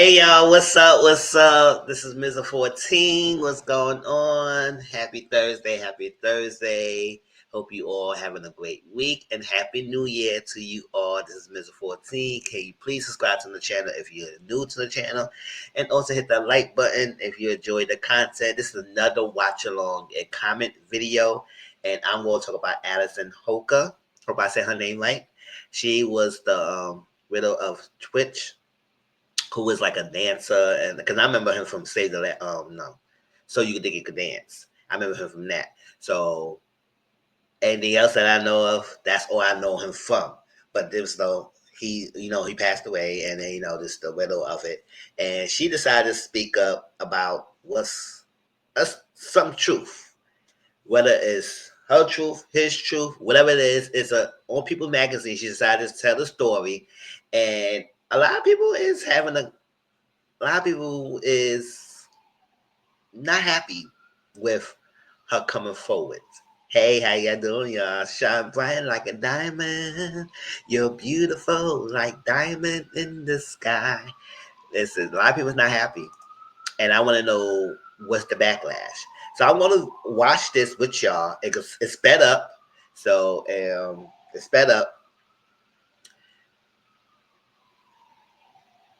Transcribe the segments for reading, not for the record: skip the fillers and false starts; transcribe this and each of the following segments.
Hey y'all, what's up? What's up? This is Mr. 14. What's going on? Happy Thursday, happy Thursday. Hope you all having a great week and happy new year to you all. This is Mr. 14. Can you please subscribe to the channel if you're new to the channel? And also hit that like button if you enjoyed the content. This is another watch along and comment video. And I'm going to talk about Allison Holker. Hope I said her name right. She was the widow of Twitch, who was like a dancer, and because I remember him from Save the no, So You Could Think You Could Dance. I remember him from that. So anything else that I know of, that's all I know him from. But there's no he passed away, and then this the widow of it, and she decided to speak up about what's some truth, whether it's her truth, his truth, whatever it is. It's a on People magazine. She decided to tell the story, and a lot of people is having a lot of people is not happy with her coming forward. Hey, how you doing, y'all? Shine bright like a diamond. You're beautiful like diamond in the sky. Listen, a lot of people's not happy, and I want to know what's the backlash. So I want to watch this with y'all. It's sped up, so it's sped up.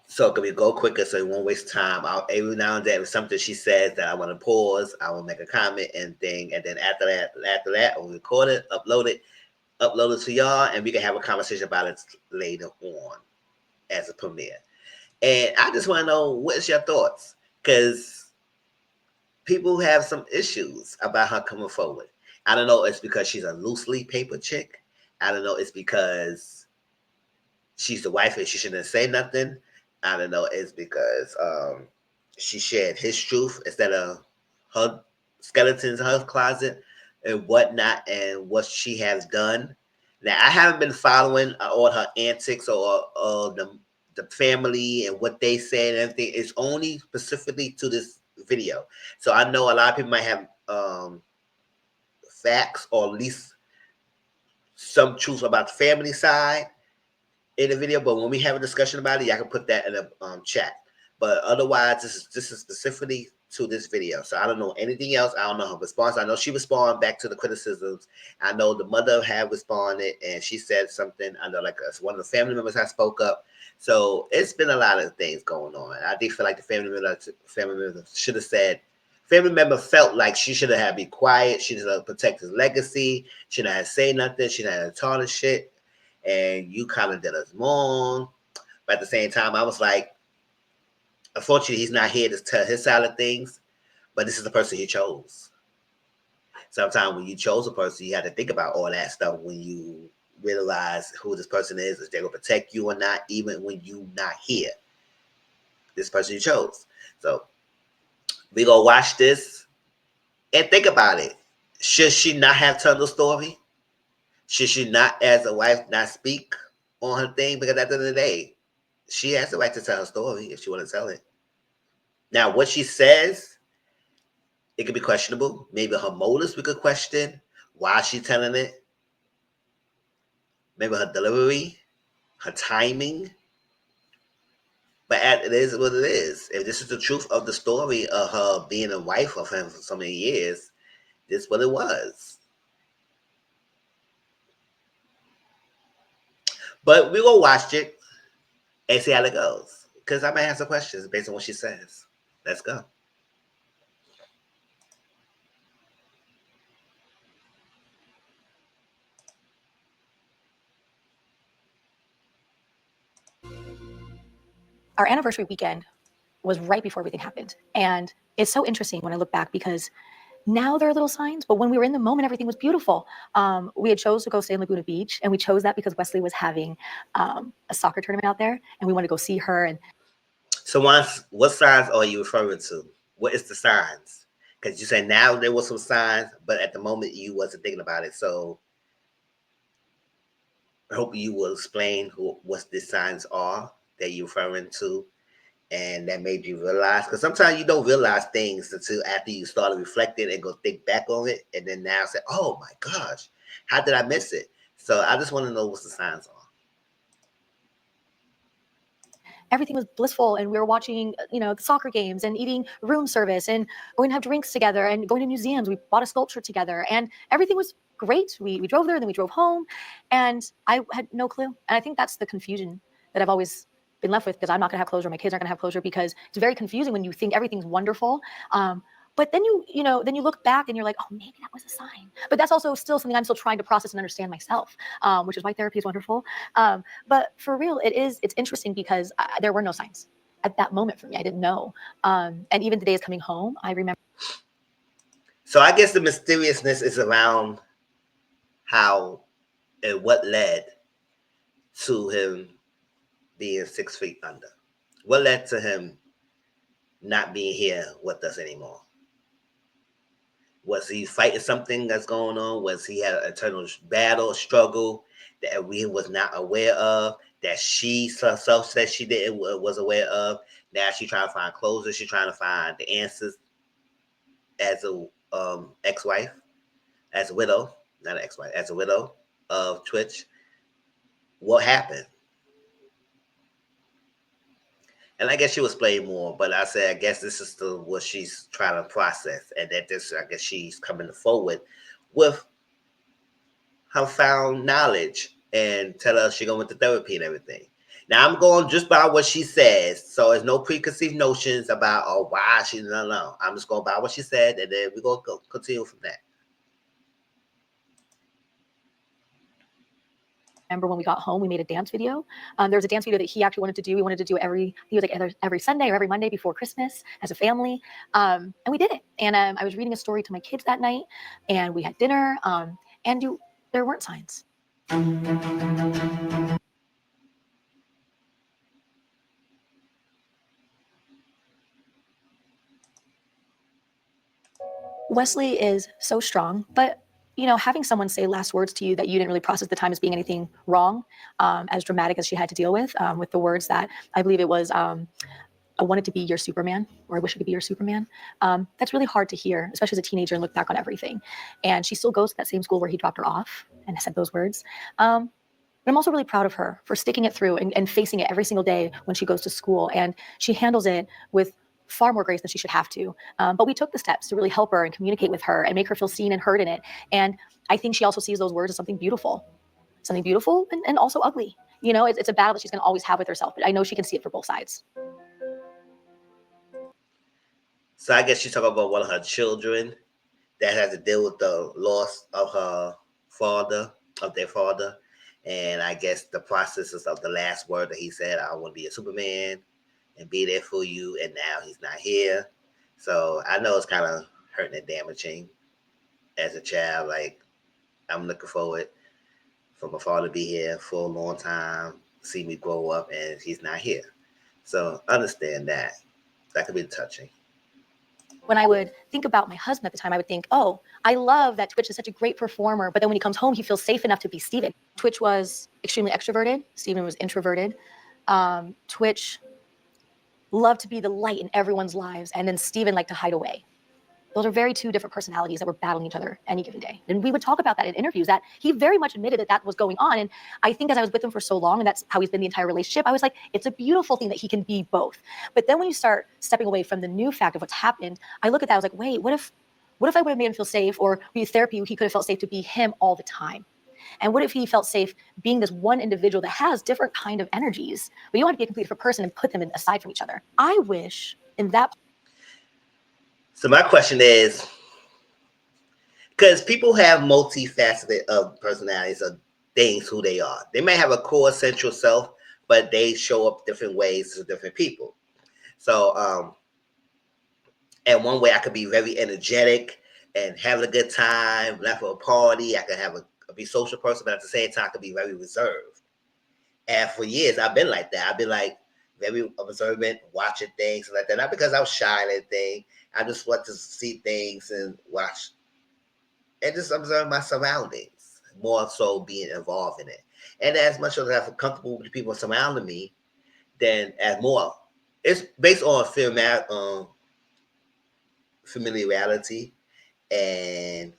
So can we go quicker so it won't waste time? Every now and then, if something she says that I want to pause, I will make a comment and thing, and then after that, I'll record it, upload it to y'all, and we can have a conversation about it later on as a premiere. And I just want to know what's your thoughts, because people have some issues about her coming forward. I don't know. It's because she's a loosely paper chick. I don't know. It's because she's the wife and she shouldn't say nothing. I don't know. It's because she shared his truth instead of her skeletons in her closet and whatnot, and what she has done. Now, I haven't been following all her antics or the family and what they say and everything. It's only specifically to this video. So I know a lot of people might have facts, or at least some truth about the family side in the video, but when we have a discussion about it, y'all can put that in the chat. But otherwise, this is specifically to this video. So I don't know anything else. I don't know her response. I know she responded back to the criticisms. I know the mother had responded, and she said something. I know like one of the family members had spoke up. So it's been a lot of things going on. I do feel like the family member should have said. Family member felt like she should have had to be quiet. She should have protect his legacy. She didn't have to say nothing. She didn't have to tarnish shit, and you kind of did us wrong. But at the same time, I was like, unfortunately, he's not here to tell his side of things, but this is the person he chose. Sometimes when you chose a person, you have to think about all that stuff when you realize who this person is they're going to protect you or not, even when you're not here. This person you chose. So we going to watch this and think about it. Should she not have told the story? Should she not, as a wife, not speak on her thing? Because at the end of the day, she has the right to tell her story if she want to tell it. Now, what she says, it could be questionable. Maybe her motives we could question. Why is she telling it? Maybe her delivery, her timing. But it is what it is. If this is the truth of the story of her being a wife of him for so many years, this is what it was. But we will watch it and see how it goes. Because I might have some questions based on what she says. Let's go. Our anniversary weekend was right before everything happened. And it's so interesting when I look back, because now there are little signs, but when we were in the moment, everything was beautiful. We had chose to go stay in Laguna Beach, and we chose that because Wesley was having a soccer tournament out there, and we wanted to go see her. And so, what signs are you referring to? What is the signs? Because you say now there were some signs, but at the moment you wasn't thinking about it. So I hope you will explain what the signs are that you're referring to, and that made you realize. Because sometimes you don't realize things until after you started reflecting and go think back on it, and then now say, "Oh my gosh, how did I miss it?" So I just want to know what the signs are. everything was blissful, and we were watching, soccer games and eating room service and going to have drinks together and going to museums. We bought a sculpture together, and everything was great. We drove there, and then we drove home, and I had no clue. And I think that's the confusion that I've always been left with, because I'm not going to have closure. My kids aren't going to have closure, because it's very confusing when you think everything's wonderful. But then then you look back and you're like, oh, maybe that was a sign. But that's also still something I'm still trying to process and understand myself, which is why therapy is wonderful. But for real, it's interesting, because there were no signs at that moment for me. I didn't know. And even the days coming home, I remember. So I guess the mysteriousness is around how and what led to him being 6 feet under. What led to him not being here with us anymore? Was he fighting something that's going on? Was he had an internal battle, struggle that we was not aware of? That she herself said she didn't was aware of. Now she's trying to find closure. She's trying to find the answers as a ex-wife, as a widow, not an ex-wife, as a widow of Twitch. What happened? And I guess she was playing more, but I said I guess this is what she's trying to process, and that this I guess she's coming forward with her found knowledge and tell us she going to therapy and everything. Now I'm going just by what she says, so there's no preconceived notions about why she no. I'm just going by what she said, and then we're gonna go continue from that. Remember when we got home, we made a dance video. There was a dance video that he actually wanted to do. We wanted to do he was like every Sunday or every Monday before Christmas as a family. And we did it. And I was reading a story to my kids that night, and we had dinner. And there weren't signs. Wesley is so strong, but having someone say last words to you that you didn't really process the time as being anything wrong, as dramatic as she had to deal with the words that I believe it was, I wanted to be your Superman, or I wish I could be your Superman. That's really hard to hear, especially as a teenager, and look back on everything. And she still goes to that same school where he dropped her off and said those words. But I'm also really proud of her for sticking it through and facing it every single day when she goes to school. And she handles it with far more grace than she should have to. But we took the steps to really help her and communicate with her and make her feel seen and heard in it. And I think she also sees those words as something beautiful and also ugly. It's a battle that she's going to always have with herself. But I know she can see it for both sides. So I guess she's talking about one of her children that has to deal with the loss of their father. And I guess the processes of the last word that he said, I want to be a Superman and be there for you. And now he's not here. So I know it's kind of hurting and damaging as a child. Like, I'm looking forward for my father to be here for a long time, see me grow up, and he's not here. So understand that. That could be touching. When I would think about my husband at the time, I would think, oh, I love that Twitch is such a great performer, but then when he comes home, he feels safe enough to be Steven. Twitch was extremely extroverted. Steven was introverted. Twitch loved to be the light in everyone's lives, and then Steven liked to hide away. Those are two different personalities that were battling each other any given day. And we would talk about that in interviews, that he very much admitted that was going on. And I think as I was with him for so long, and that's how he's been the entire relationship, I was like, it's a beautiful thing that he can be both. But then when you start stepping away from the new fact of what's happened, I look at that, I was like, wait, what if I would have made him feel safe, or with therapy, he could have felt safe to be him all the time? And what if he felt safe being this one individual that has different kind of energies, but you don't have to be a completely different person and put them aside from each other? I wish in that. So my question is, because people have multifaceted of personalities of things who they are. They may have a core central self, but they show up different ways to different people. So and one way I could be very energetic and having a good time, laugh at a party. I could be a social person, but at the same time I could be very reserved. And for years I've been like that. I've been like very observant, watching things like that. Not because I was shy or anything. I just want to see things and watch and just observe my surroundings, more so being involved in it. And as much as I feel comfortable with the people surrounding me, then as more, it's based on familiarity and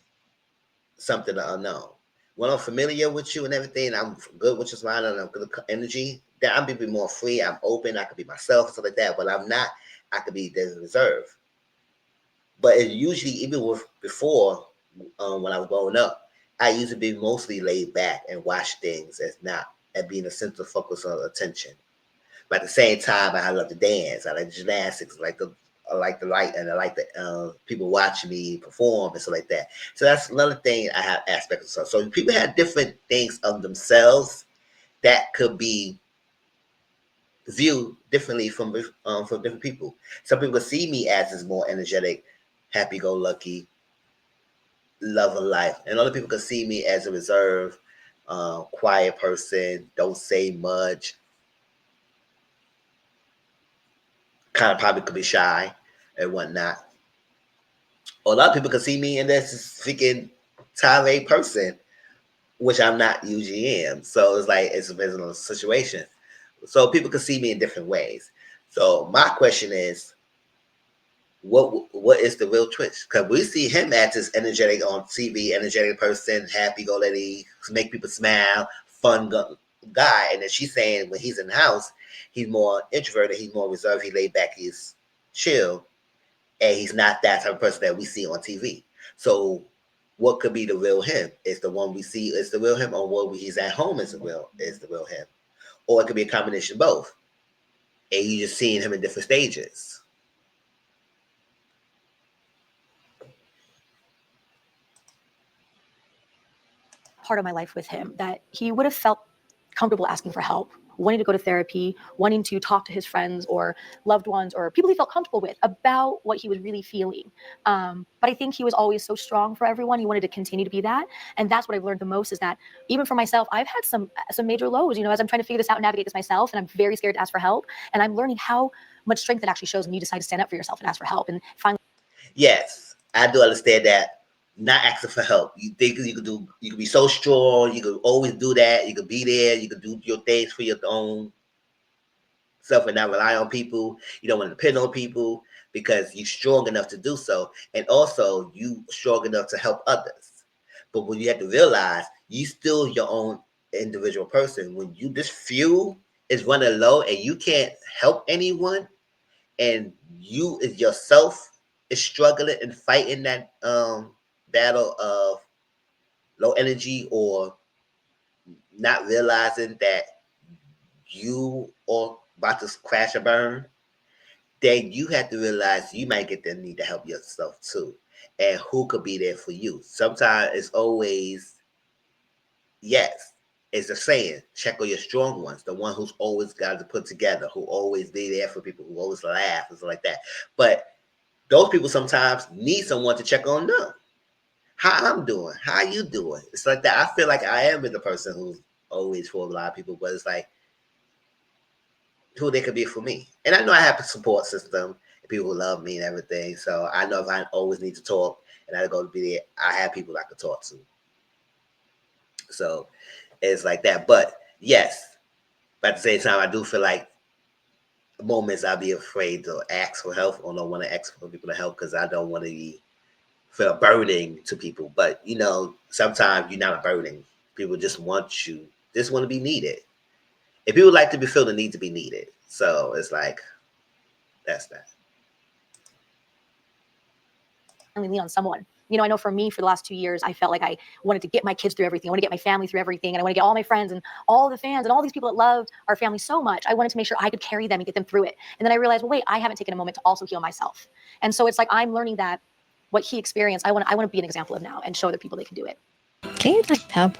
something unknown. When I'm familiar with you and everything, I'm good with your smile and I'm good energy, that I'm being more free. I'm open. I could be myself, stuff like that. But I'm not. I could be reserved. But it usually, even with before, when I was growing up, I used to be mostly laid back and watch things as not and being a center focus of attention. But at the same time, I love to dance. I like gymnastics. I like the light, and I like the people watching me perform and stuff like that. So that's another thing I have aspects of. So people have different things of themselves that could be viewed differently from different people. Some people see me as this more energetic, happy-go-lucky, love of life, and other people can see me as a reserved, quiet person, don't say much, kind of probably could be shy and whatnot. Or a lot of people can see me and that's this freaking tirade person, which I'm not usually am. So it's like it's depends on the situation. So people can see me in different ways. So my question is, what is the real twist? Because we see him as this energetic on TV, energetic person, happy go lucky, make people smile, guy, and then she's saying when he's in the house, he's more introverted, he's more reserved, he laid back, he's chill, and he's not that type of person that we see on TV. So, what could be the real him? Is the one we see is the real him, or what he's at home is the real him, or it could be a combination of both, and you just seeing him in different stages. Part of my life with him that he would have felt comfortable asking for help, wanting to go to therapy, wanting to talk to his friends or loved ones or people he felt comfortable with about what he was really feeling. But I think he was always so strong for everyone. He wanted to continue to be that. And that's what I've learned the most is that even for myself, I've had some major lows, as I'm trying to figure this out and navigate this myself. And I'm very scared to ask for help. And I'm learning how much strength it actually shows when you decide to stand up for yourself and ask for help. And finally, Yes, I do understand that. Not asking for help. You think you could do? You could be so strong. You could always do that. You could be there. You could do your things for your own self and not rely on people. You don't want to depend on people because you're strong enough to do so, and also you strong enough to help others. But when you have to realize you still your own individual person. When you this fuel is running low and you can't help anyone, and you is yourself is struggling and fighting that battle of low energy or not realizing that you are about to crash or burn, then you have to realize you might get the need to help yourself too. And who could be there for you? Sometimes it's always yes. It's a saying, check on your strong ones, the one who's always got to put together, who always be there for people, who always laugh and stuff like that. But those people sometimes need someone to check on them. How I'm doing, how you doing. It's like that. I feel like I am the person who's always for a lot of people, but it's like who they could be for me. And I know I have a support system, and people who love me and everything. So I know if I always need to talk and I go to be there, I have people I could talk to. So it's like that. But yes, but at the same time, I do feel like moments I'll be afraid to ask for help or don't want to ask for people to help because I don't want to be feel burdening to people. But sometimes you're not a burden. People just want to be needed. If people like to be feel the need to be needed. So it's like that's that. lean on someone. I know for me, for the last 2 years, I felt like I wanted to get my kids through everything. I want to get my family through everything. And I want to get all my friends and all the fans and all these people that loved our family so much. I wanted to make sure I could carry them and get them through it. And then I realized, well, wait, I haven't taken a moment to also heal myself. And so it's like I'm learning that what he experienced, I want to be an example of now and show other people they can do it. Can you like help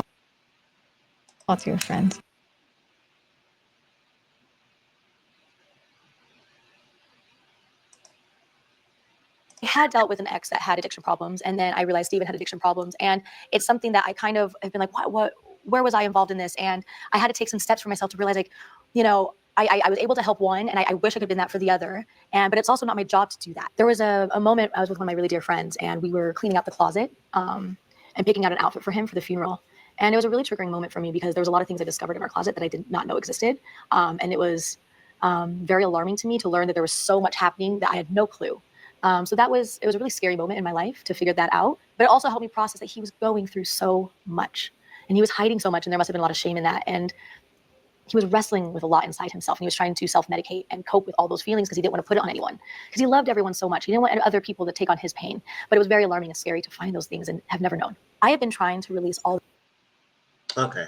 with your friends? I had dealt with an ex that had addiction problems, and then I realized Steven had addiction problems, and it's something that I kind of have been like, where was I involved in this? And I had to take some steps for myself to realize, like, I was able to help one, and I wish I could have been that for the other. But it's also not my job to do that. There was a moment I was with one of my really dear friends, and we were cleaning out the closet and picking out an outfit for him for the funeral. And it was a really triggering moment for me because there was a lot of things I discovered in our closet that I did not know existed. And it was very alarming to me to learn that there was so much happening that I had no clue. So it was a really scary moment in my life to figure that out. But it also helped me process that he was going through so much and he was hiding so much, and there must have been a lot of shame in that. And he was wrestling with a lot inside himself, and he was trying to self-medicate and cope with all those feelings because he didn't want to put it on anyone, because he loved everyone so much. He didn't want other people to take on his pain. But it was very alarming and scary to find those things and have never known. I have been trying to release all. Okay.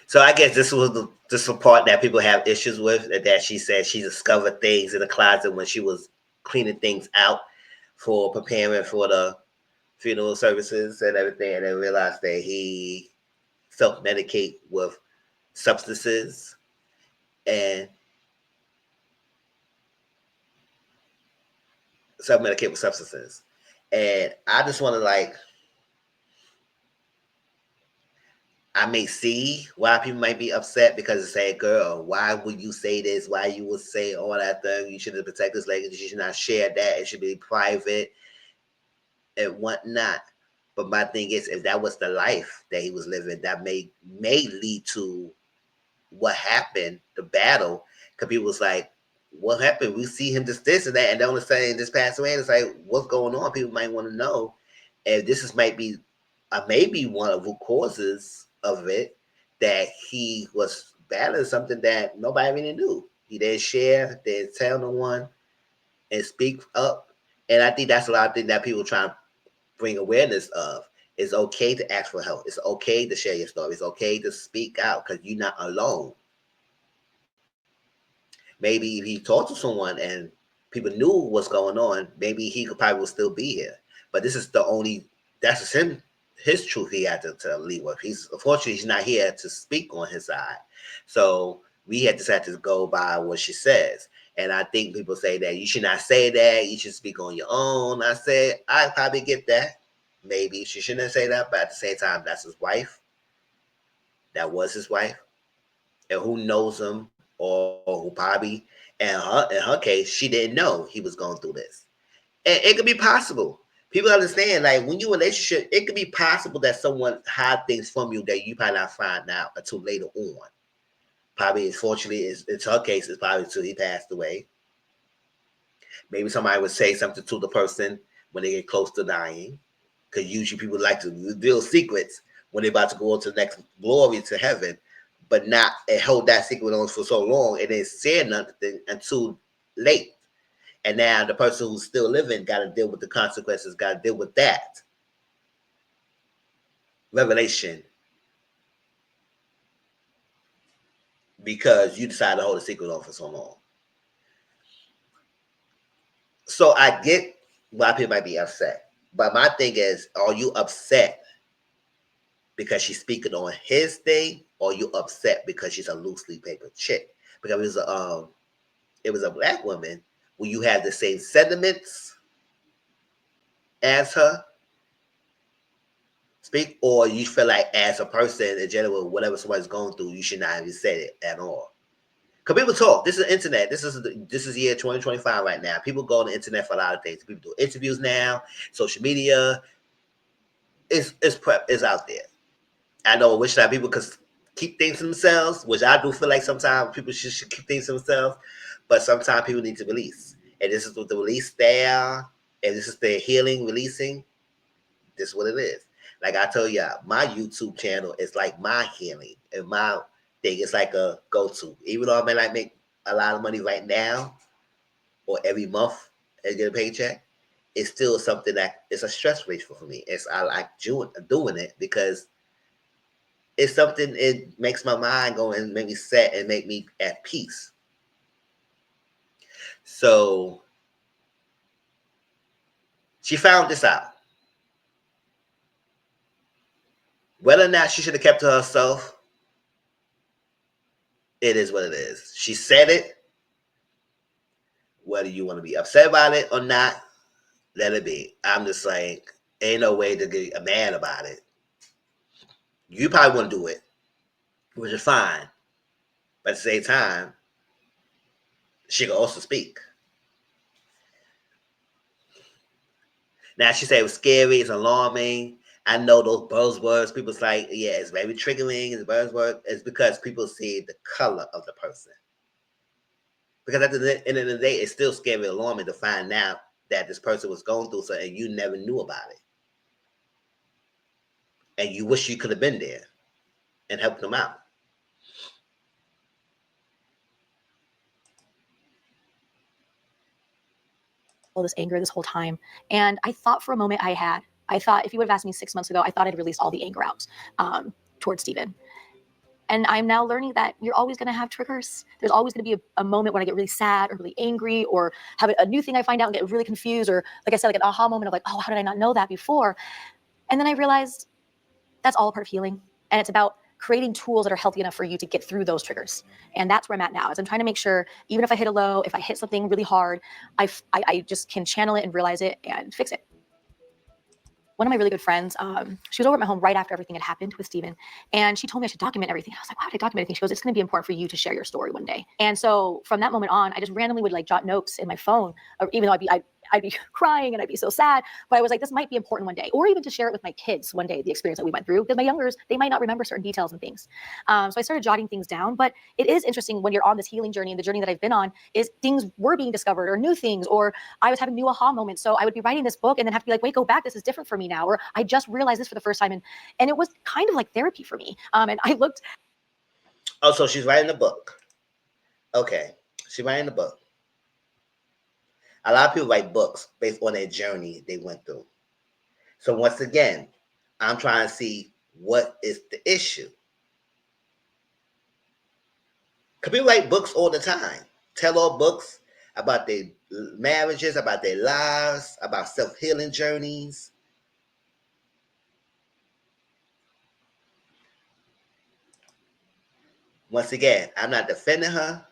So I guess this was the part that people have issues with, that she said she discovered things in the closet when she was cleaning things out for preparing for the funeral services and everything, and then realized that he self-medicate with substances and self-medicate with substances. And I just want to I may see why people might be upset, because they say, girl, why would you say this? Why you would say all that thing? You should have protected this lady. You should not share that. It should be private and whatnot. But my thing is, if that was the life that he was living, that may lead to what happened, the battle. Because people was like, what happened? We see him this and that, and then all of a sudden this passed away. And it's like, what's going on? People might want to know. And this might be maybe one of the causes of it, that he was battling something that nobody really knew. He didn't share, didn't tell no one, and speak up. And I think that's a lot of things that people try to bring awareness of. It's okay to ask for help. It's okay to share your story. It's okay to speak out, because you're not alone. Maybe if he talked to someone and people knew what's going on, maybe he could probably still be here. But this is that's his truth he had to leave with. Unfortunately, he's not here to speak on his side. So we just had to go by what she says. And I think people say that you should not say that. You should speak on your own. I said, I probably get that. Maybe she shouldn't say that, but at the same time, that's his wife. That was his wife. And who knows him, or who probably, and in her case, she didn't know he was going through this. And it could be possible. People understand, like, when you're in a relationship, it could be possible that someone hide things from you that you probably not find out until later on. Probably, unfortunately, it's her case, it's probably until he passed away. Maybe somebody would say something to the person when they get close to dying, because usually people like to reveal secrets when they're about to go into the next glory to heaven, but not and hold that secret on for so long and then say nothing until late. And now the person who's still living got to deal with the consequences, got to deal with that revelation, because you decided to hold a secret on for so long. So I get why people might be upset. But my thing is, are you upset because she's speaking on his thing, or you upset because she's a loosely paper chick? Because it was a black woman, will you have the same sentiments as her speak, or you feel like as a person in general, whatever somebody's going through, you should not even say it at all? Because people talk. This is internet. This is year 2025 right now. People go on the internet for a lot of things. People do interviews now. Social media is out there. I know. I wish that people could keep things to themselves, which I do feel like sometimes people should keep things to themselves. But sometimes people need to release, and this is what the release there, and this is their healing, releasing. This is what it is. Like I told you, my YouTube channel is like my healing and my thing. It's like a go-to. Even though I may not make a lot of money right now or every month and get a paycheck, it's still something that it's a stress relief for me. I like doing it because it's something. It makes my mind go and make me set and make me at peace. So she found this out. Whether or not she should have kept to herself, it is what it is. She said it. Whether you want to be upset about it or not, let it be. I'm just like, ain't no way to get mad about it. You probably want to do it, which is fine. But at the same time, she can also speak. Now, she said it was scary, it's alarming. I know those buzzwords. People's like, yeah, it's very triggering. It's buzzword. It's because people see the color of the person. Because at the end of the day, it's still scary and alarming to find out that this person was going through something and you never knew about it. And you wish you could have been there. and helping them out. All this anger this whole time. And I thought for a moment I thought if you would have asked me 6 months ago, I thought I'd released all the anger out towards Steven. And I'm now learning that you're always going to have triggers. There's always going to be a moment when I get really sad or really angry or have a new thing I find out and get really confused, or like I said, like an aha moment of like, oh, how did I not know that before? And then I realized that's all a part of healing. And it's about creating tools that are healthy enough for you to get through those triggers. And that's where I'm at now, is I'm trying to make sure, even if I hit a low, if I hit something really hard, I just can channel it and realize it and fix it. One of my really good friends, she was over at my home right after everything had happened with Steven. And she told me I should document everything. I was like, why would I document everything? She goes, it's going to be important for you to share your story one day. And so from that moment on, I just randomly would like jot notes in my phone, even though I'd be crying and I'd be so sad. But I was like, this might be important one day, or even to share it with my kids one day, the experience that we went through. Because my youngers, they might not remember certain details and things. So I started jotting things down. But it is interesting when you're on this healing journey, and the journey that I've been on is things were being discovered, or new things, or I was having new aha moments. So I would be writing this book and then have to be like, wait, go back. This is different for me now. Or I just realized this for the first time. And it was kind of like therapy for me. And I looked. Oh, so she's writing a book. Okay. She's writing a book. A lot of people write books based on their journey they went through. So once again, I'm trying to see what is the issue. Because people write books all the time. Tell-all books about their marriages, about their lives, about self-healing journeys. Once again, I'm not defending her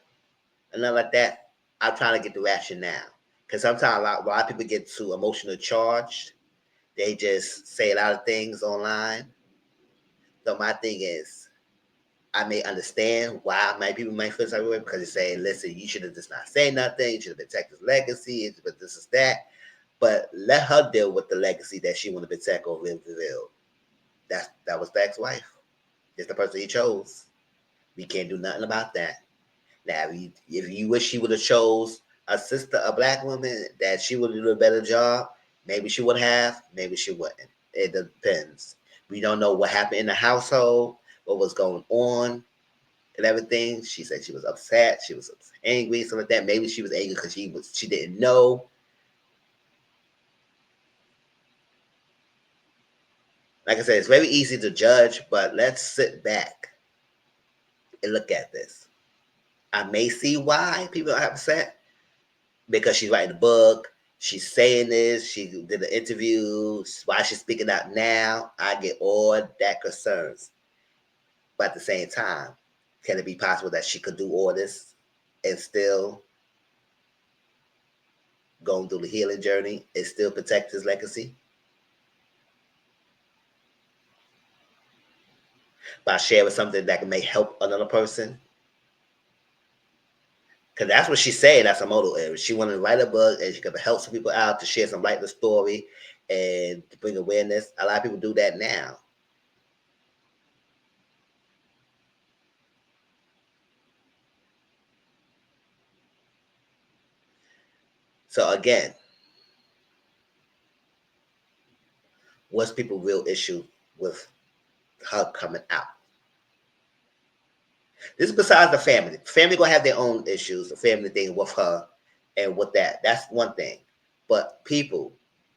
and nothing like that. I'm trying to get the rationale. Because sometimes a lot of people get too emotionally charged. They just say a lot of things online. So my thing is, I may understand why my people might feel that way, because they say, listen, you should have just not say nothing. You should have protected his legacy. But this is that. But let her deal with the legacy that she wanted to protect or reveal. That was the ex-wife. It's the person he chose. We can't do nothing about that. Now, if you wish she would have chose a sister, a black woman, that she would have done a better job, maybe she would have, maybe she wouldn't. It depends. We don't know what happened in the household, what was going on, and everything. She said she was upset, she was angry, something like that. Maybe she was angry because she didn't know. Like I said, it's very easy to judge, but let's sit back and look at this. I may see why people are upset, because she's writing a book, she's saying this, she did an interview, why she's speaking out now. I get all that concerns. But at the same time, can it be possible that she could do all this and still going through the healing journey and still protect his legacy? By sharing something that may help another person? Because that's what she's saying. That's her motto is. She wanted to write a book and she could help some people out, to share some light in the story and to bring awareness. A lot of people do that now. So again, what's people's real issue with her coming out? This is besides the family. Family gonna have their own issues, the family thing with her and with that. That's one thing. But people,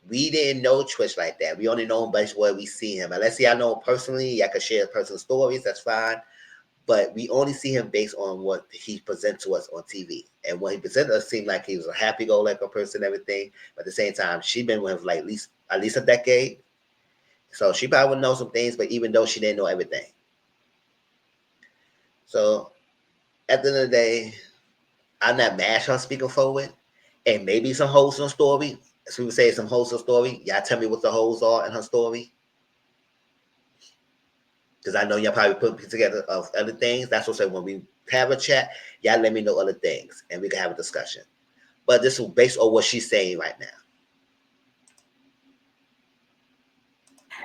we didn't know Twitch like that. We only know him based on where we see him. Unless y'all know him personally, I could share personal stories, that's fine. But we only see him based on what he presents to us on TV. And when he presented us, seemed like he was a happy-go-lucky person, everything. But at the same time, she been with him like at least a decade. So she probably would know some things, but even though she didn't know everything. So at the end of the day, I'm not mad at her speaking forward. And maybe some wholesome story. As we would say, some wholesome story. Y'all tell me what the holes are in her story. Because I know y'all probably put together of other things. That's what I say, when we have a chat, y'all let me know other things and we can have a discussion. But this is based on what she's saying right now.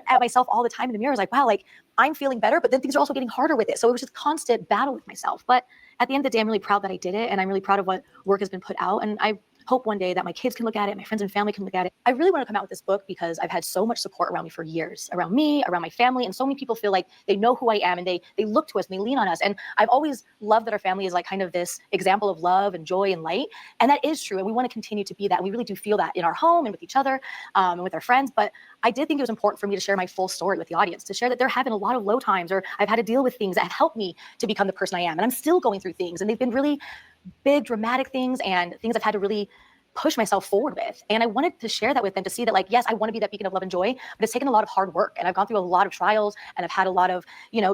At myself all the time in the mirror. I was like, wow, like I'm feeling better, but then things are also getting harder with it. So it was just constant battle with myself. But at the end of the day, I'm really proud that I did it. And I'm really proud of what work has been put out. And I hope one day that my kids can look at it, my friends and family can look at it. I really want to come out with this book because I've had so much support around me for years, around me, around my family, and so many people feel like they know who I am and they look to us and they lean on us. And I've always loved that our family is like kind of this example of love and joy and light. And that is true. And we want to continue to be that. And we really do feel that in our home and with each other and with our friends. But I did think it was important for me to share my full story with the audience, to share that they're having a lot of low times, or I've had to deal with things that have helped me to become the person I am. And I'm still going through things, and they've been really big, dramatic things and things I've had to really push myself forward with. And I wanted to share that with them, to see that, like, yes, I want to be that beacon of love and joy, but it's taken a lot of hard work. And I've gone through a lot of trials, and I've had a lot of,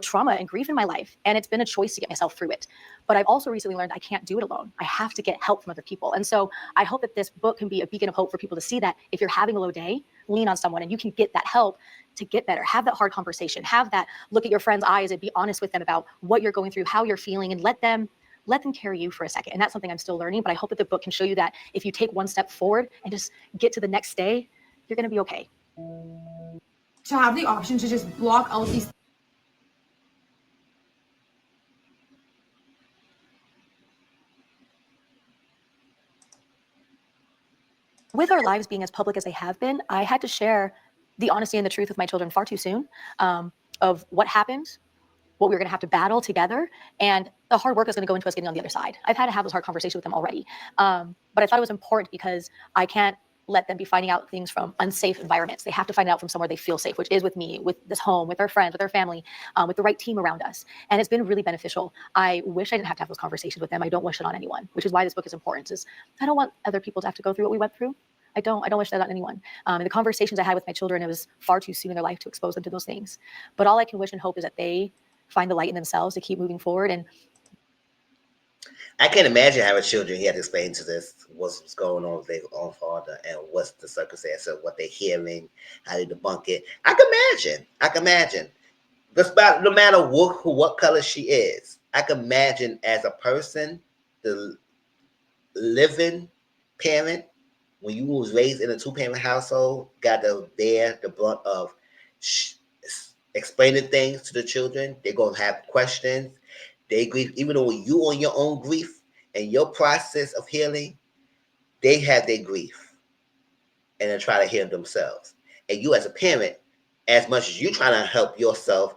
trauma and grief in my life. And it's been a choice to get myself through it. But I've also recently learned I can't do it alone. I have to get help from other people. And so I hope that this book can be a beacon of hope for people to see that if you're having a low day, lean on someone and you can get that help to get better. Have that hard conversation, have that look at your friend's eyes and be honest with them about what you're going through, how you're feeling, and let them carry you for a second. And that's something I'm still learning, but I hope that the book can show you that if you take one step forward and just get to the next day, you're going to be okay. To have the option to just block out these with our lives being as public as they have been, I had to share the honesty and the truth with my children far too soon, of what happened, what we were going to have to battle together, and the hard work is going to go into us getting on the other side. I've had to have those hard conversations with them already. But I thought it was important because I can't let them be finding out things from unsafe environments. They have to find out from somewhere they feel safe, which is with me, with this home, with our friends, with our family, with the right team around us. And it's been really beneficial. I wish I didn't have to have those conversations with them. I don't wish it on anyone, which is why this book is important. I don't want other people to have to go through what we went through. I don't wish that on anyone. And the conversations I had with my children, it was far too soon in their life to expose them to those things. But all I can wish and hope is that they find the light in themselves to keep moving forward. And I can't imagine having children. He had to explain to this what's going on with their own father and what's the circumstance of what they're hearing, how they debunk it. I can imagine. Despite, no matter what color she is, I can imagine as a person, the living parent, when you was raised in a two-parent household, got to bear the brunt of explaining things to the children. They're going to have questions. They grieve, even though you on your own grief and your process of healing, they have their grief and then try to heal themselves. And you as a parent, as much as you trying to help yourself,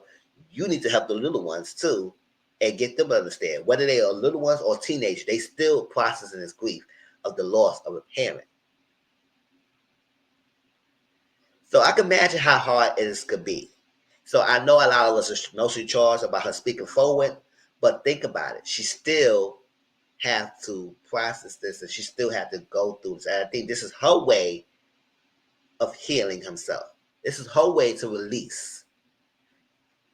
you need to help the little ones too and get them to understand. Whether they are little ones or teenagers, they still processing this grief of the loss of a parent. So I can imagine how hard it could be. So I know a lot of us are mostly charged about her speaking forward, but think about it. She still have to process this, and she still have to go through this. And I think this is her way of healing herself. This is her way to release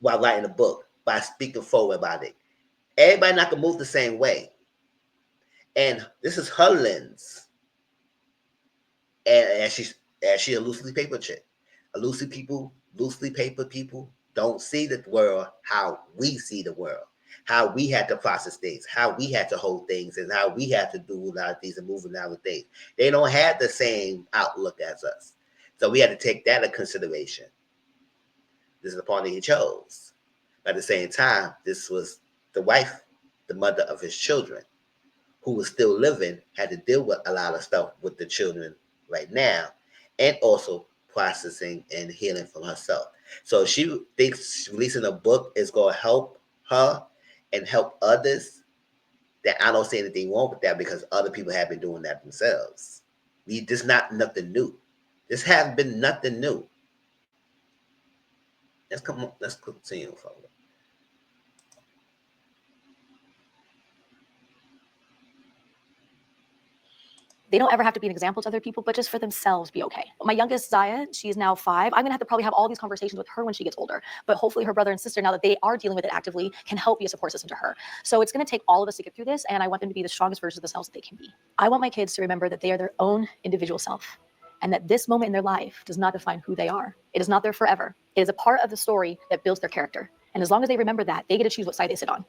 while writing a book, by speaking forward about it. Everybody not gonna move the same way. And this is her lens. And she's a loosely paper chick. Loosely paper people don't see the world how we see the world. How we had to process things, how we had to hold things, and how we had to do a lot of things and move around with things. They don't have the same outlook as us. So we had to take that into consideration. This is the partner he chose. But at the same time, this was the wife, the mother of his children, who was still living, had to deal with a lot of stuff with the children right now, and also processing and healing from herself. So she thinks releasing a book is going to help her and help others. That I don't see anything wrong with that, because other people have been doing that themselves. This not nothing new. This has been nothing new. Let's continue forward. they don't ever have to be an example to other people, but just for themselves be okay. My youngest, Zaya, she's now 5. I'm gonna have to probably have all these conversations with her when she gets older, but hopefully her brother and sister, now that they are dealing with it actively, can help be a support system to her. So it's gonna take all of us to get through this, and I want them to be the strongest versions of themselves that they can be. I want my kids to remember that they are their own individual self, and that this moment in their life does not define who they are. It is not their forever. It is a part of the story that builds their character. And as long as they remember that, they get to choose what side they sit on.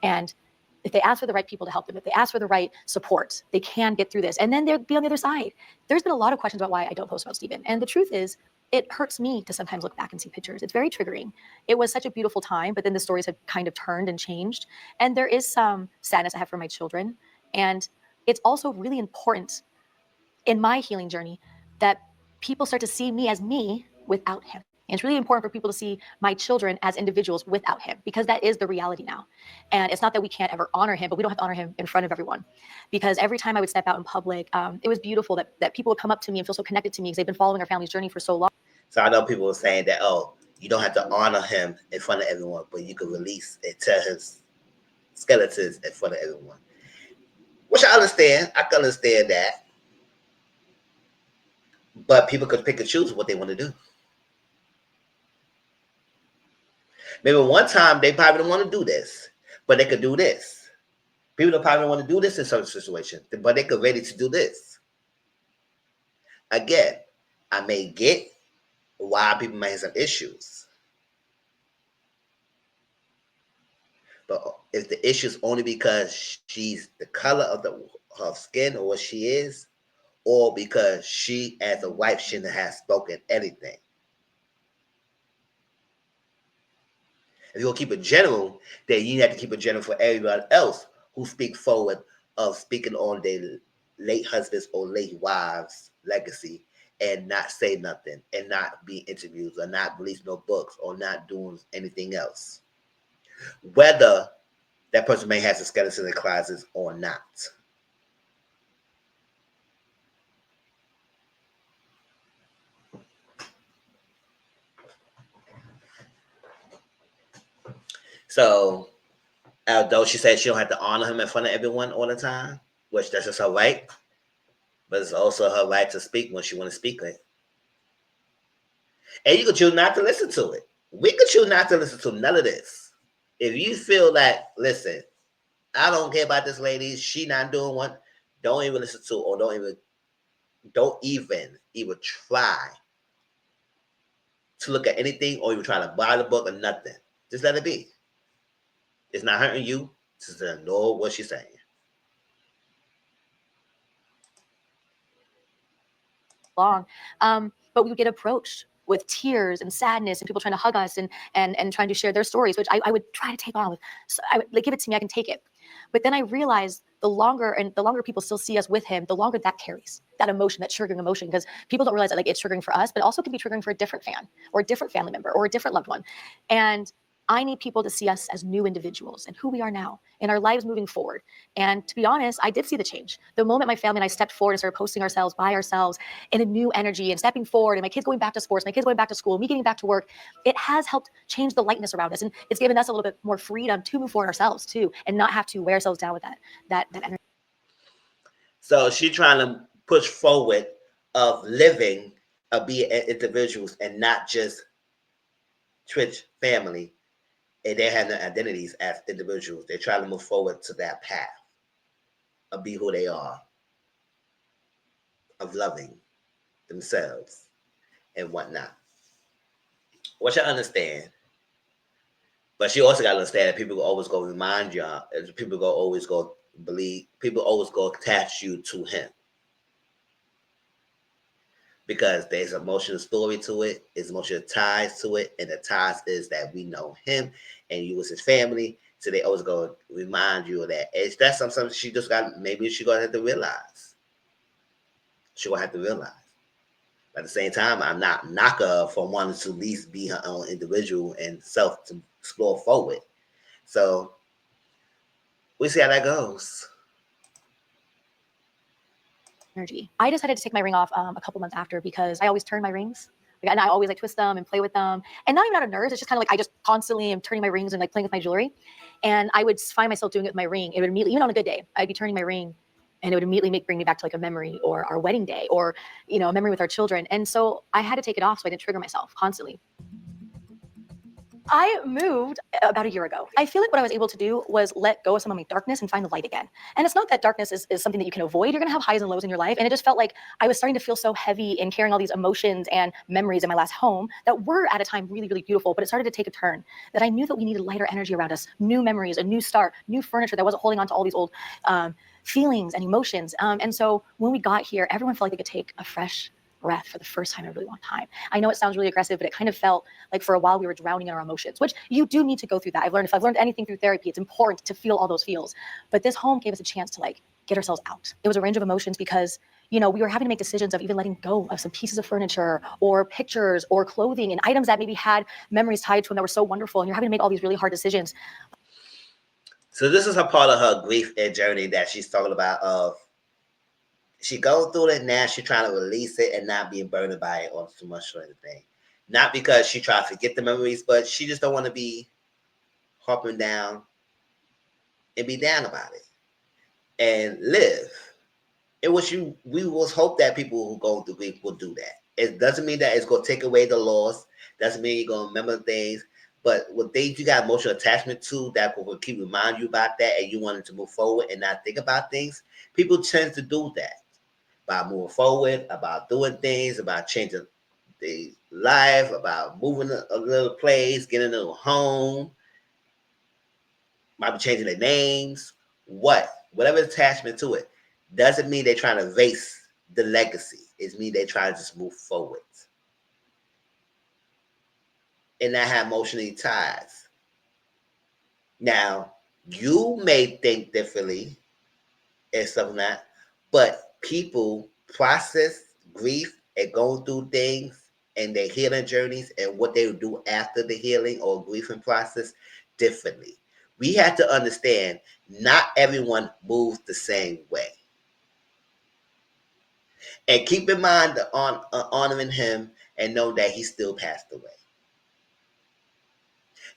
And if they ask for the right people to help them, if they ask for the right support, they can get through this. And then they'll be on the other side. There's been a lot of questions about why I don't post about Stephen. And the truth is, it hurts me to sometimes look back and see pictures. It's very triggering. It was such a beautiful time, but then the stories have kind of turned and changed. And there is some sadness I have for my children. And it's also really important in my healing journey that people start to see me as me without him. And it's really important for people to see my children as individuals without him, because that is the reality now. And it's not that we can't ever honor him, but we don't have to honor him in front of everyone. Because every time I would step out in public, it was beautiful that people would come up to me and feel so connected to me because they've been following our family's journey for so long. So I know people were saying that, oh, you don't have to honor him in front of everyone, but you can release and tell his skeletons in front of everyone. Which I understand. I can understand that. But people could pick and choose what they want to do. Maybe one time they probably don't want to do this, but they could do this. People don't probably want to do this in certain situations, but they could ready to do this. Again, I may get why people may have some issues. But if the issue is only because she's the color of her skin or what she is, or because she as a wife shouldn't have spoken anything. If you're going to keep it general, then you have to keep it general for everyone else who speak forward of speaking on their late husbands or late wives' legacy and not say nothing and not be interviewed or not release no books or not doing anything else. Whether that person may have a skeleton in the closet or not. So, although she said she don't have to honor him in front of everyone all the time, which that's just her right, but it's also her right to speak when she want to speak it. And you can choose not to listen to it. We could choose not to listen to none of this. If you feel that, listen, I don't care about this lady, she not doing one, don't even listen to, or don't even try to look at anything or even try to buy the book or nothing. Just let it be. It's not hurting you. Just ignore what she's saying. Long, but we would get approached with tears and sadness and people trying to hug us and trying to share their stories, which I would try to take on with. So I would like, give it to me, I can take it. But then I realized the longer people still see us with him, the longer that carries that emotion, that triggering emotion, because people don't realize that like it's triggering for us, but it also can be triggering for a different fan or a different family member or a different loved one. And I need people to see us as new individuals and who we are now in our lives moving forward. And to be honest, I did see the change. The moment my family and I stepped forward and started posting ourselves by ourselves in a new energy and stepping forward, and my kids going back to sports, my kids going back to school, me getting back to work, it has helped change the lightness around us. And it's given us a little bit more freedom to move forward ourselves too, and not have to wear ourselves down with that energy. So she's trying to push forward of living, of being individuals and not just Twitch family. And they have their identities as individuals. They try to move forward to that path of be who they are, of loving themselves and whatnot. Which I understand. But she also got to understand that people always go remind you, people always go believe, people always go attach you to him. Because there's emotional story to it, there's emotional ties to it, and the ties is that we know him and you was his family, so they always go remind you of that. And that's something she just got, maybe she's gonna have to realize. She's gonna have to realize. But at the same time, I'm not knocking her for wanting to at least be her own individual and self to explore forward. So we see how that goes. Energy. I decided to take my ring off a couple months after because I always turn my rings. And I always like twist them and play with them. And not even out of nerves. It's just kind of like I just constantly am turning my rings and like playing with my jewelry. And I would find myself doing it with my ring. It would immediately, even on a good day, I'd be turning my ring and it would immediately bring me back to like a memory or our wedding day or, you know, a memory with our children. And so I had to take it off so I didn't trigger myself constantly. I moved about a year ago. I feel like what I was able to do was let go of some of my darkness and find the light again. And it's not that darkness is something that you can avoid. You're going to have highs and lows in your life. And it just felt like I was starting to feel so heavy in carrying all these emotions and memories in my last home that were at a time really, really beautiful. But it started to take a turn that I knew that we needed lighter energy around us, new memories, a new start, new furniture that wasn't holding on to all these old feelings and emotions. And so when we got here, everyone felt like they could take a fresh breath for the first time in a really long time. I know it sounds really aggressive, but it kind of felt like for a while we were drowning in our emotions, which you do need to go through that. If I've learned anything through therapy, it's important to feel all those feels. But this home gave us a chance to like get ourselves out. It was a range of emotions because you know, we were having to make decisions of even letting go of some pieces of furniture or pictures or clothing and items that maybe had memories tied to them that were so wonderful. And you're having to make all these really hard decisions. So this is a part of her grief and journey that she's talking about. Of she goes through it now. She's trying to release it and not being burdened by it or too much or anything. Not because she tries to forget the memories, but she just don't want to be hopping down and be down about it and live. It was we was hope that people who go through grief will do that. It doesn't mean that it's gonna take away the loss. Doesn't mean you're gonna remember things. But with things you got emotional attachment to that will keep remind you about that and you wanted to move forward and not think about things, people tend to do that. About moving forward, about doing things, about changing their life, about moving a little place, getting a little home, might be changing their names, whatever attachment to it, doesn't mean they're trying to erase the legacy. It means they're trying to just move forward and not have emotionally ties. Now, you may think differently and stuff like that, but people process grief and go through things and their healing journeys and what they will do after the healing or grieving process differently. We have to understand not everyone moves the same way. And keep in mind the honoring him and know that he still passed away.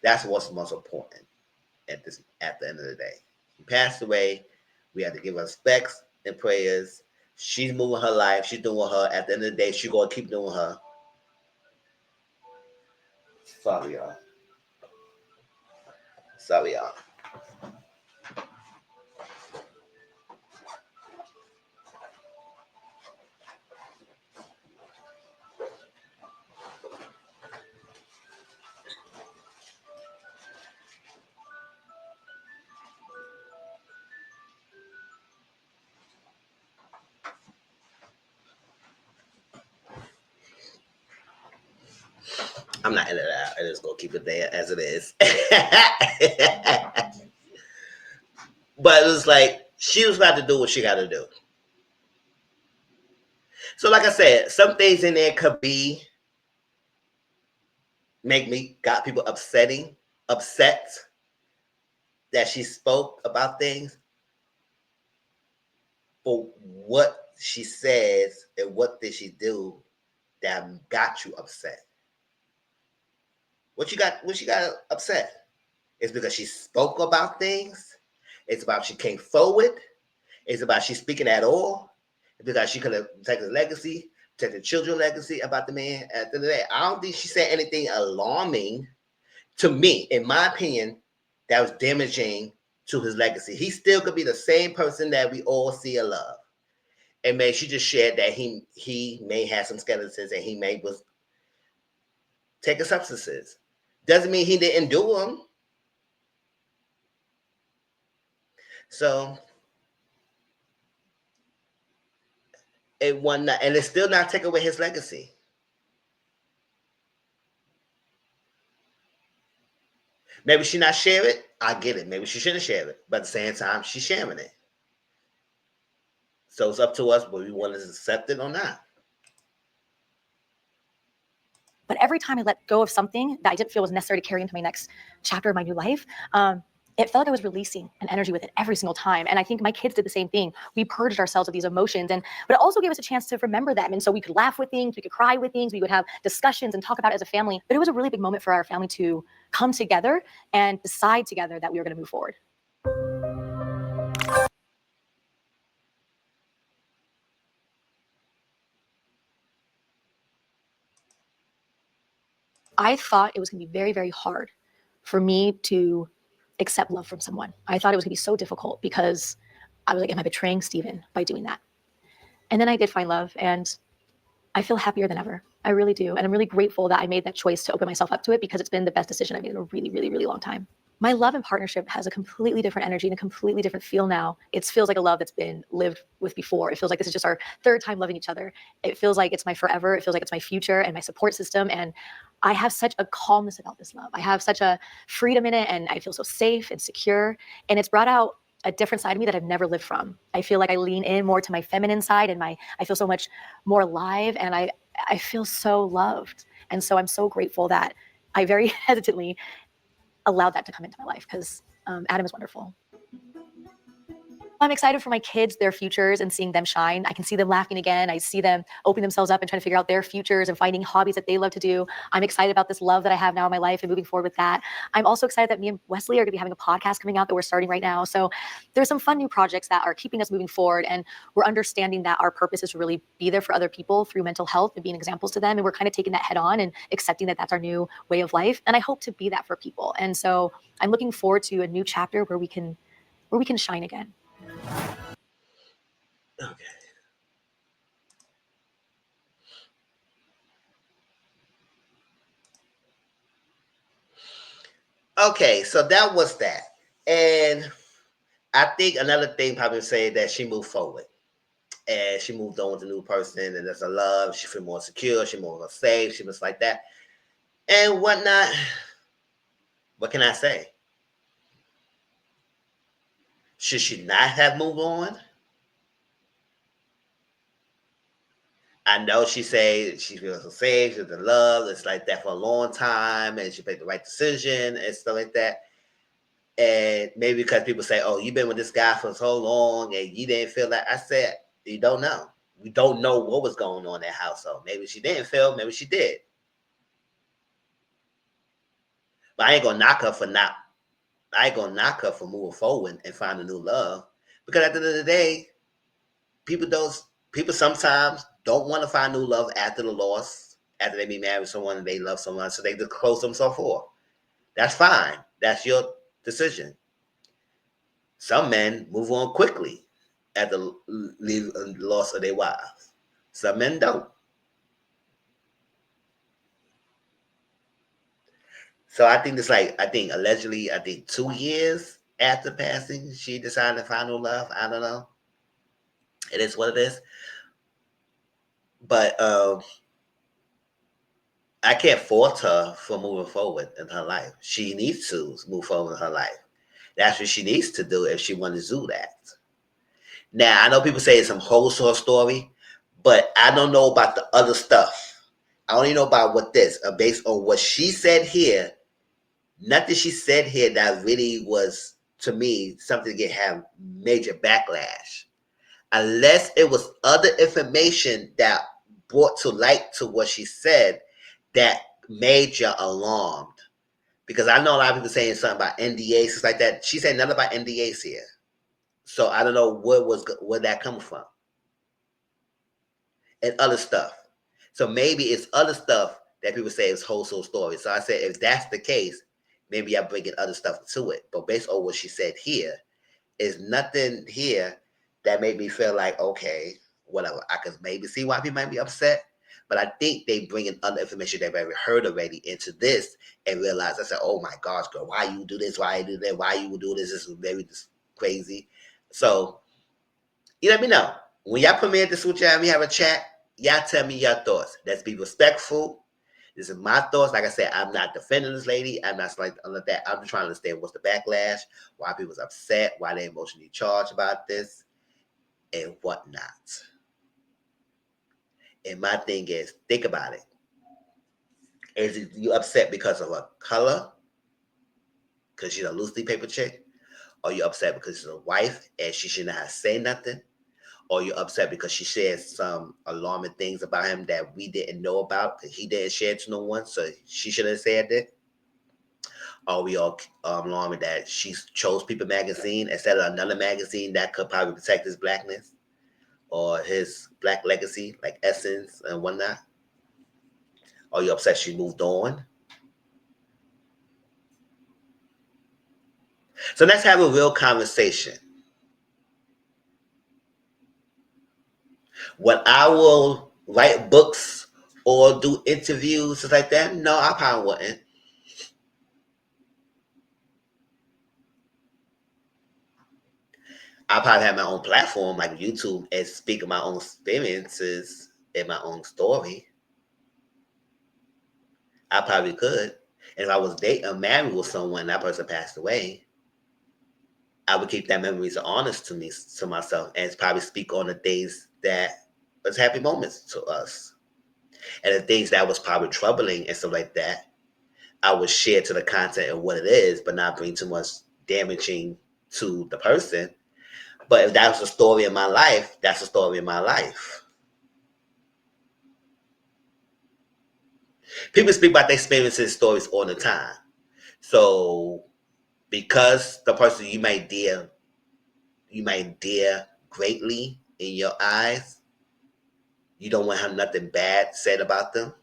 That's what's most important at the end of the day. He passed away. We have to give her respects and prayers. She's moving her life. She's doing her. At the end of the day, she's gonna keep doing her. Sorry, y'all. Sorry, y'all. I'm not in it out. I just gonna keep it there as it is. But it was like she was about to do what she got to do. So, like I said, some things in there could be got people upset that she spoke about things. But what she says and what did she do that got you upset? What you got upset? It's because she spoke about things. It's about she came forward. It's about she speaking at all. It's because she could have taken the legacy, taken the children's legacy about the man. At the end of the day, I don't think she said anything alarming to me, in my opinion, that was damaging to his legacy. He still could be the same person that we all see and love. And may she just shared that he may have some skeletons and he may was taking substances. Doesn't mean he didn't do them. So it won not, and it's still not taking away his legacy. Maybe she not share it. I get it. Maybe she shouldn't share it, but at the same time, she's sharing it. So it's up to us whether we want to accept it or not. But every time I let go of something that I didn't feel was necessary to carry into my next chapter of my new life, it felt like I was releasing an energy with it every single time. And I think my kids did the same thing. We purged ourselves of these emotions, but it also gave us a chance to remember them. And so we could laugh with things, we could cry with things, we would have discussions and talk about it as a family. But it was a really big moment for our family to come together and decide together that we were going to move forward. I thought it was going to be very, very hard for me to accept love from someone. I thought it was going to be so difficult because I was like, am I betraying Steven by doing that? And then I did find love, and I feel happier than ever. I really do. And I'm really grateful that I made that choice to open myself up to it because it's been the best decision I've made in a really, really, really long time. My love and partnership has a completely different energy and a completely different feel now. It feels like a love that's been lived with before. It feels like this is just our third time loving each other. It feels like it's my forever. It feels like it's my future and my support system. And I have such a calmness about this love. I have such a freedom in it, and I feel so safe and secure. And it's brought out a different side of me that I've never lived from. I feel like I lean in more to my feminine side, and I feel so much more alive, and I feel so loved. And so I'm so grateful that I very hesitantly allowed that to come into my life, because Adam is wonderful. I'm excited for my kids, their futures, and seeing them shine. I can see them laughing again. I see them opening themselves up and trying to figure out their futures and finding hobbies that they love to do. I'm excited about this love that I have now in my life and moving forward with that. I'm also excited that me and Wesley are going to be having a podcast coming out that we're starting right now. So there's some fun new projects that are keeping us moving forward, and we're understanding that our purpose is to really be there for other people through mental health and being examples to them. And we're kind of taking that head on and accepting that that's our new way of life. And I hope to be that for people. And so I'm looking forward to a new chapter where we can shine again. Okay. Okay, so that was that. And I think another thing probably say that she moved forward. And she moved on with a new person, and there's a love. She feel more secure. She more safe. She was like that, and whatnot. What can I say? Should she not have moved on? I know she said she feels so safe. She's in love. It's like that for a long time, and she made the right decision and stuff like that. And maybe because people say, "Oh, you've been with this guy for so long, and you didn't feel that." I said, "You don't know. We don't know what was going on in that household. Maybe she didn't feel. Maybe she did." But I ain't gonna knock her for not. I ain't gonna knock her for moving forward and finding a new love. Because at the end of the day, people don't. People sometimes don't want to find new love after the loss, after they be married with someone and they love someone, so they just close themselves off. That's fine. That's your decision. Some men move on quickly at the loss of their wives. Some men don't. So I think it's like, I think allegedly, I think 2 years after passing, she decided to find new love. I don't know. It is what it is. But I can't fault her for moving forward in her life. She needs to move forward in her life. That's what she needs to do if she wants to do that. Now, I know people say it's some wholesome story, but I don't know about the other stuff. I only know about what this, based on what she said here. Nothing she said here that really was, to me, something to have major backlash. Unless it was other information that brought to light to what she said that made you alarmed. Because I know a lot of people saying something about NDAs, stuff like that. She said nothing about NDAs here. So I don't know where that comes from. And other stuff. So maybe it's other stuff that people say is wholesale story. So I said, if that's the case, maybe I'm bringing other stuff to it. But based on what she said here, is nothing here that made me feel like, okay, whatever. I could maybe see why people might be upset. But I think they bring in other information they've ever heard already into this and realize, I said, oh my gosh, girl, why you do this? Why you do that? Why you do this? This is very crazy. So you let me know. When y'all put me in this with y'all and we have a chat, y'all tell me your thoughts. Let's be respectful. This is my thoughts. Like I said, I'm not defending this lady. I'm not like that. I'm just trying to understand what's the backlash, why people's upset, why they emotionally charged about this, and whatnot. And my thing is, think about it. Is you upset because of a color? Because she's a loosely paper chick? Or you upset because she's a wife and she should not say nothing? Or you're upset because she shared some alarming things about him that we didn't know about because he didn't share to no one, so she should have said it? Or we all alarming that she chose People magazine instead of another magazine that could probably protect his blackness or his black legacy, like Essence and whatnot? Or you upset she moved on? So let's have a real conversation. When I will write books or do interviews, stuff like that, no, I probably wouldn't. I probably have my own platform like YouTube and speak of my own experiences and my own story. I probably could. And if I was dating or married with someone and that person passed away, I would keep that memories honest to myself, and probably speak on the things that was happy moments to us, and the things that was probably troubling and stuff like that. I would share to the content of what it is, but not bring too much damaging to the person. But if that's the story of my life, that's the story of my life. People speak about their experiences, stories all the time. So because the person you might dear greatly in your eyes, you don't want to have nothing bad said about them.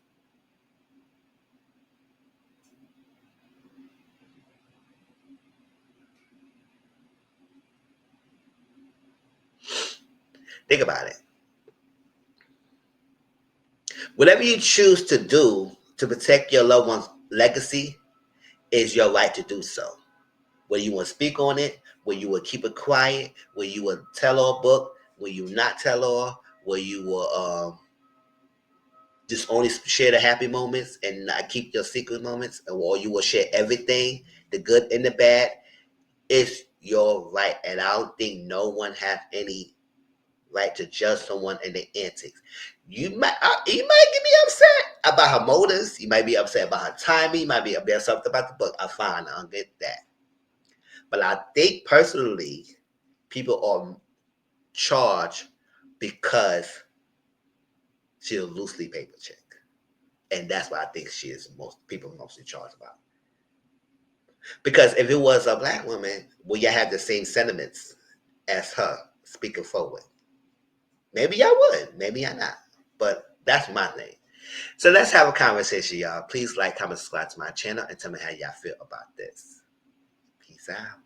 Think about it. Whatever you choose to do to protect your loved one's legacy is your right to do so. Whether you want to speak on it, whether you will keep it quiet, whether you will tell her a book, whether you not tell her, whether you will just only share the happy moments and not keep your secret moments, or you will share everything, the good and the bad. It's your right, and I don't think no one has any right to judge someone and their antics. You might get me upset about her motives. You might be upset about her timing. You might be upset about the book. I fine, I'll get that. But I think personally, people are charged because she's a loosely paper chick. And that's what I think she is mostly charged about. Because if it was a black woman, would you have the same sentiments as her speaking forward? Maybe I would, maybe I not. But that's my thing. So let's have a conversation, y'all. Please like, comment, subscribe to my channel, and tell me how y'all feel about this. Peace out.